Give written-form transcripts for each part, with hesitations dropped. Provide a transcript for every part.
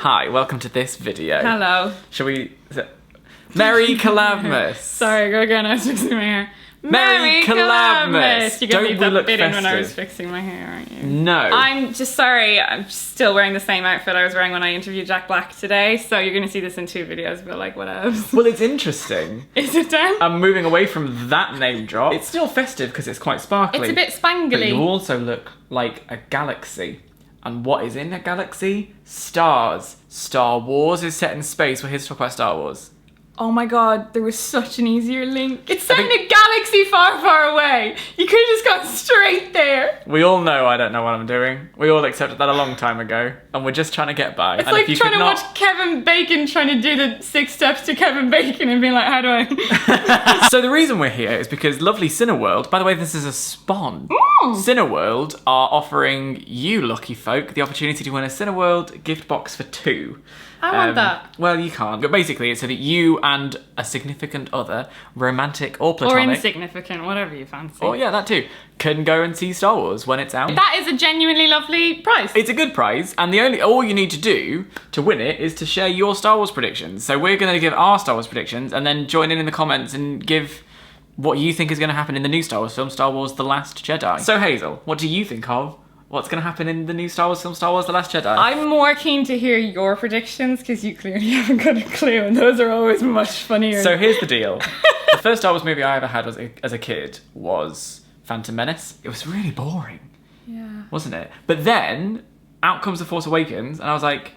Hi, welcome to this video. Hello. Shall we... Merry COLLABMAS! Sorry, go again, I was fixing my hair. Merry COLLABMAS! You're gonna Don't leave we that look bit in when I was festive? fixing my hair, aren't you? No. I'm just sorry, I'm still wearing the same outfit I was wearing when I interviewed Jack Black today, so you're gonna see this in 2 videos, but like, whatever. Well, it's interesting. Is it Dan? I'm moving away from that name drop. It's still festive because it's quite sparkly. It's a bit spangly. But you also look like a galaxy. And what is in a galaxy? Stars. Star Wars is set in space. We're here to talk about Star Wars. Oh my god, there was such an easier link. It's set in a galaxy far, far away. You could have just gone straight there. We all know I don't know what I'm doing. We all accepted that a long time ago. And we're just trying to get by. It's like trying to watch Kevin Bacon trying to do the 6 steps to Kevin Bacon and being like, how do I... So the reason we're here is because lovely Cineworld, by the way, this is a spawn. Cineworld are offering you lucky folk the opportunity to win a Cineworld gift box for 2. I want that. Well, you can't. But basically, it's so that you and a significant other, romantic or Or platonic, insignificant, whatever you fancy. oh yeah, that too, can go and see Star Wars when it's out. That is a genuinely lovely prize. It's a good prize, and all you need to do to win it is to share your Star Wars predictions. So we're going to give our Star Wars predictions, and then join in the comments and give what you think is going to happen in the new Star Wars film, Star Wars: The Last Jedi. So Hazel, what do you think of what's going to happen in the new Star Wars film, Star Wars: The Last Jedi? I'm more keen to hear your predictions because you clearly haven't got a clue, and those are always much funnier. So here's the deal. The first Star Wars movie I ever had as a kid was Phantom Menace. It was really boring, wasn't it? But then out comes The Force Awakens, and I was like,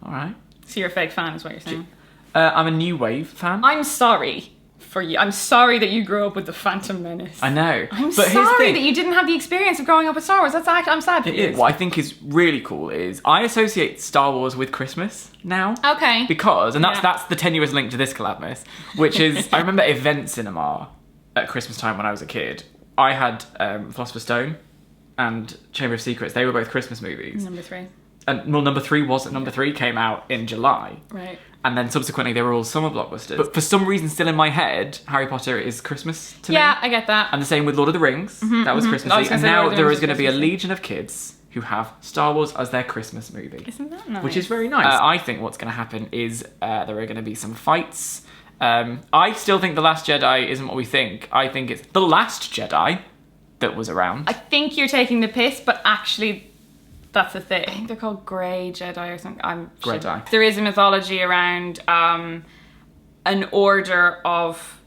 all right. So you're a fake fan is what you're saying? I'm a New Wave fan. I'm sorry for you. I'm sorry that you grew up with the Phantom Menace. I know. I'm but here's the sorry thing. that you didn't have the experience of growing up with Star Wars. That's actually, I'm sad for It you. is. What I think is really cool is I associate Star Wars with Christmas now. Okay. Because, and that's Yeah. that's the tenuous link to this COLLABMAS, which is, I remember Event Cinema at Christmas time when I was a kid. I had Philosopher's Stone and Chamber of Secrets. They were both Christmas movies. Number 3. And well, number 3 wasn't. Number 3 came out in July. Right. And then subsequently they were all summer blockbusters. But for some reason still in my head, Harry Potter is Christmas to me. Yeah, I get that. And the same with Lord of the Rings. That was Christmassy. I was gonna And say now Lord of the there Rings is going to is be a Christmassy. legion of kids who have Star Wars as their Christmas movie. Isn't that nice? Which is very nice. I think what's going to happen is there are going to be some fights. I still think The Last Jedi isn't what we think. I think it's The Last Jedi that was around. I think you're taking the piss, but actually, that's the thing. I think they're called Grey Jedi or something. Grey-Jedi. There is a mythology around an order of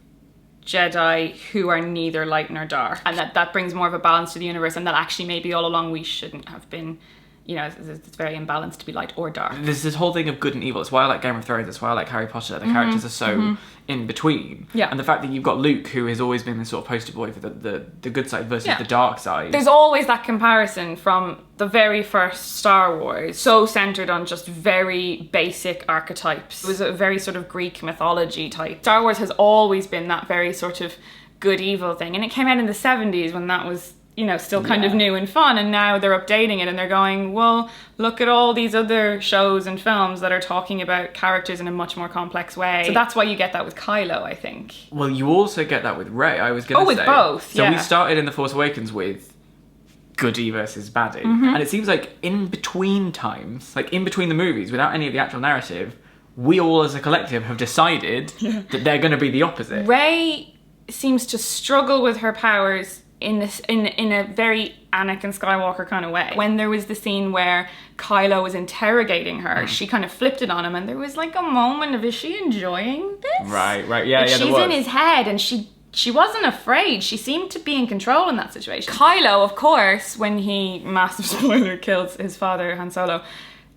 Jedi who are neither light nor dark, and that brings more of a balance to the universe, and that actually maybe all along we shouldn't have been. You know, it's very imbalanced to be light or dark. There's this whole thing of good and evil. It's why I like Game of Thrones. It's why I like Harry Potter. The characters are so in between. Yeah. And the fact that you've got Luke, who has always been this sort of poster boy for the good side versus the dark side. There's always that comparison from the very first Star Wars, so centered on just very basic archetypes. It was a very sort of Greek mythology type. Star Wars has always been that very sort of good evil thing, and it came out in the 70s when that was, you know, still kind of new and fun, and now they're updating it and they're going, well, look at all these other shows and films that are talking about characters in a much more complex way. So that's why you get that with Kylo, I think. Well, you also get that with Rey, I was going to say. with both, So yeah. we started in The Force Awakens with goodie versus baddie. And it seems like in between times, like in between the movies, without any of the actual narrative, we all as a collective have decided that they're going to be the opposite. Rey seems to struggle with her powers in a very Anakin Skywalker kind of way. When there was the scene where Kylo was interrogating her, she kind of flipped it on him, and there was like a moment of, is she enjoying this? Right, yeah, Like, yeah, there she's was. in his head, and she wasn't afraid. She seemed to be in control in that situation. Kylo, of course, when he, massive spoiler, kills his father, Han Solo,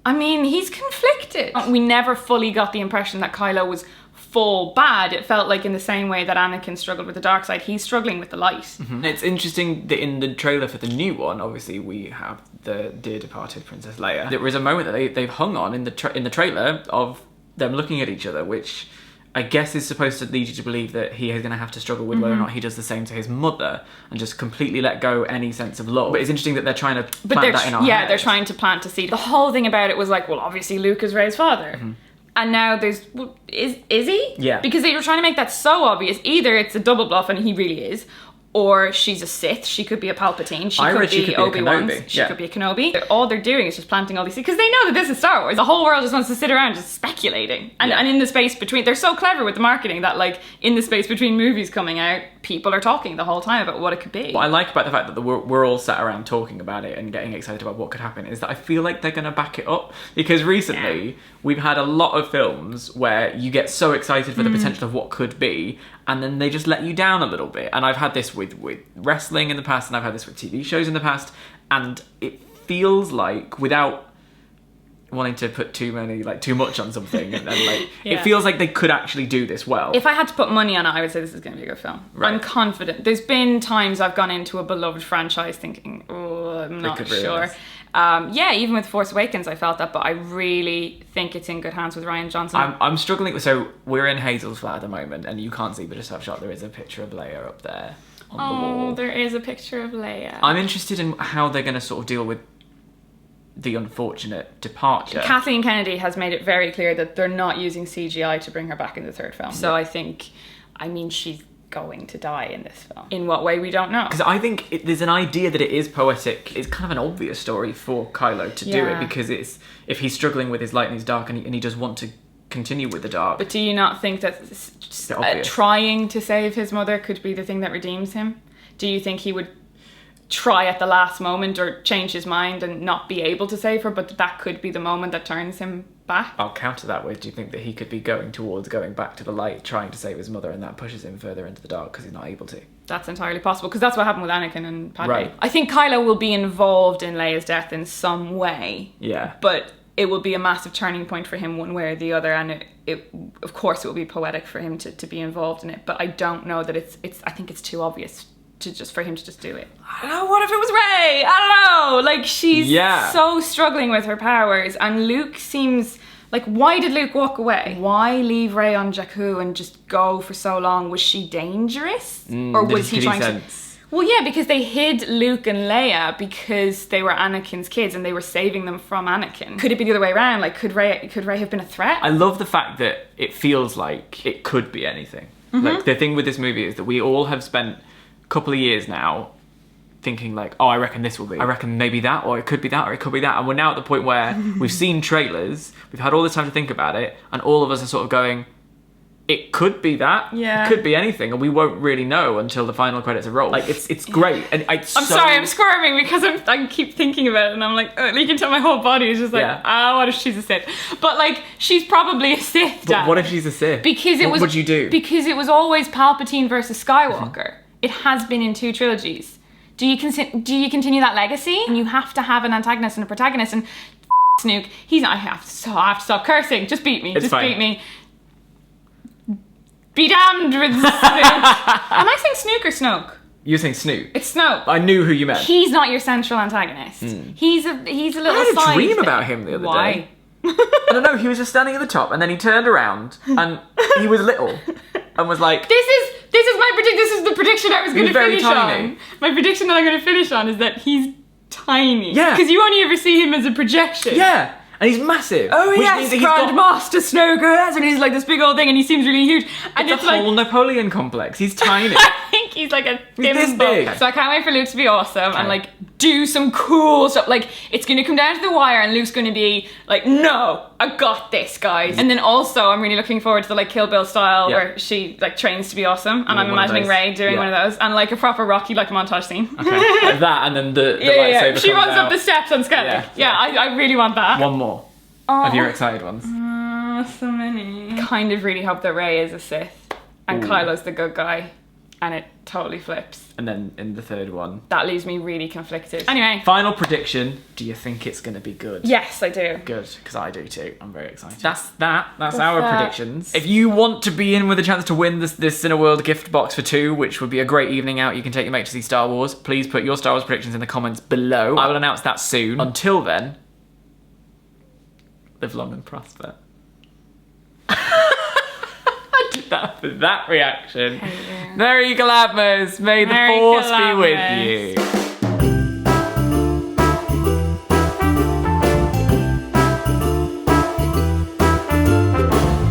I mean, he's conflicted. We never fully got the impression that Kylo was full bad. It felt like in the same way that Anakin struggled with the dark side, he's struggling with the light. It's interesting that in the trailer for the new one, obviously we have the dear departed Princess Leia. There was a moment that they've hung on in the trailer of them looking at each other, which I guess is supposed to lead you to believe that he is going to have to struggle with whether or not he does the same to his mother and just completely let go any sense of love. But it's interesting that they're trying to plant that in our heads. they're trying to plant a seed. The whole thing about it was like, well, obviously Luke is Rey's father. And now there's, is he? Yeah. Because they were trying to make that so obvious. Either it's a double bluff and he really is, or she's a Sith. She could be a Palpatine. She I could read she be could be a Obi-Wan. Kenobi. She Yeah. could be a Kenobi. All they're doing is just planting all these things because they know that this is Star Wars. The whole world just wants to sit around just speculating. And, Yeah. and in the space between, they're so clever with the marketing that like in the space between movies coming out, people are talking the whole time about what it could be. What I like about the fact that we're all sat around talking about it and getting excited about what could happen is that I feel like they're going to back it up, because recently we've had a lot of films where you get so excited for the potential of what could be, and then they just let you down a little bit. And I've had this with wrestling in the past, and I've had this with TV shows in the past, and it feels like, without wanting to put too much on something, and like Yeah. it feels like they could actually do this well. If I had to put money on it, I would say this is going to be a good film. Right. I'm confident. There's been times I've gone into a beloved franchise thinking, oh, I'm not could really sure. mess. Yeah, even with Force Awakens, I felt that, but I really think it's in good hands with Rian Johnson. I'm struggling with, so we're in Hazel's flat at the moment, and you can't see, but just have shot, there is a picture of Leia up there on the wall. There is a picture of Leia. I'm interested in how they're going to sort of deal with the unfortunate departure. Kathleen Kennedy has made it very clear that they're not using CGI to bring her back in the third film. So I think, she's going to die in this film. In what way, we don't know. Because I think there's an idea that it is poetic. It's kind of an obvious story for Kylo to do it, because it's, if he's struggling with his light and his dark, and he does want to continue with the dark. But do you not think that trying to save his mother could be the thing that redeems him? Do you think he would try at the last moment or change his mind and not be able to save her, but that could be the moment that turns him back? I'll counter that with, do you think that he could be going back to the light, trying to save his mother, and that pushes him further into the dark because he's not able to? That's entirely possible, because that's what happened with Anakin and Padme. Right. I think Kylo will be involved in Leia's death in some way. Yeah. But it will be a massive turning point for him one way or the other, and it of course it will be poetic for him to be involved in it, but I don't know that it's I think it's too obvious for him to just do it. I don't know, what if it was Rey? I don't know. Like, she's so struggling with her powers, and Luke seems like, why did Luke walk away? Why leave Rey on Jakku and just go for so long? Was she dangerous? Or was he trying to... Well, yeah, because they hid Luke and Leia because they were Anakin's kids and they were saving them from Anakin. Could it be the other way around? Like, could Rey have been a threat? I love the fact that it feels like it could be anything. Like, the thing with this movie is that we all have spent couple of years now thinking like, oh, I reckon this will be, I reckon maybe that, or it could be that, or it could be that, and we're now at the point where we've seen trailers, we've had all this time to think about it, and all of us are sort of going, it could be that, it could be anything, and we won't really know until the final credits are rolled. Like, it's great, and I'm sorry, I'm squirming because I keep thinking about it, and I'm like, you can tell my whole body is just like, what if she's a Sith? But like, she's probably a Sith, Dad. But what if she's a Sith? Because what would you do? Because it was always Palpatine versus Skywalker. It has been in 2 trilogies. Do you continue that legacy? And you have to have an antagonist and a protagonist, and Snoke, he's not, I have to stop cursing. Just beat me. Beat me. Be damned with Snoke. Am I saying Snoke or Snoke? You're saying Snoke. It's Snoke. I knew who you meant. He's not your central antagonist. He's a little I had a dream thing. about him the other Why? day. I don't know, he was just standing at the top, and then he turned around, and he was little, and was like... This is my prediction. This is the prediction I was going to finish tiny. on. My prediction that I'm going to finish on is that he's tiny. Yeah. Because you only ever see him as a projection. Yeah. And he's massive. Oh, which yes, means that Grand Master Snoke, and he's like this big old thing, and he seems really huge. And it's a whole Napoleon complex. He's tiny. I think he's like a He's this big. So I can't wait for Luke to be awesome and like do some cool stuff. Like, it's going to come down to the wire, and Luke's going to be like, no, I got this, guys. And then also, I'm really looking forward to the like Kill Bill style where she like trains to be awesome, and I'm imagining Rey doing one of those, and like a proper Rocky like montage scene. Okay. Like that, and then the lightsaber She runs comes up out. the steps on Skelly. Yeah, I really want that. One more of your excited ones. So many. Kind of really hope that Rey is a Sith and Kylo's the good guy, and it totally flips. And then in the third one, that leaves me really conflicted. Anyway, final prediction: do you think it's going to be good? Yes, I do. Good, because I do too. I'm very excited. That's our predictions. If you want to be in with a chance to win this Cineworld gift box for 2, which would be a great evening out, you can take your mate to see Star Wars. Please put your Star Wars predictions in the comments below. I will announce that soon. Until then, live long and prosper. I did that for that reaction. Merry COLLABMAS. May the Force be with you.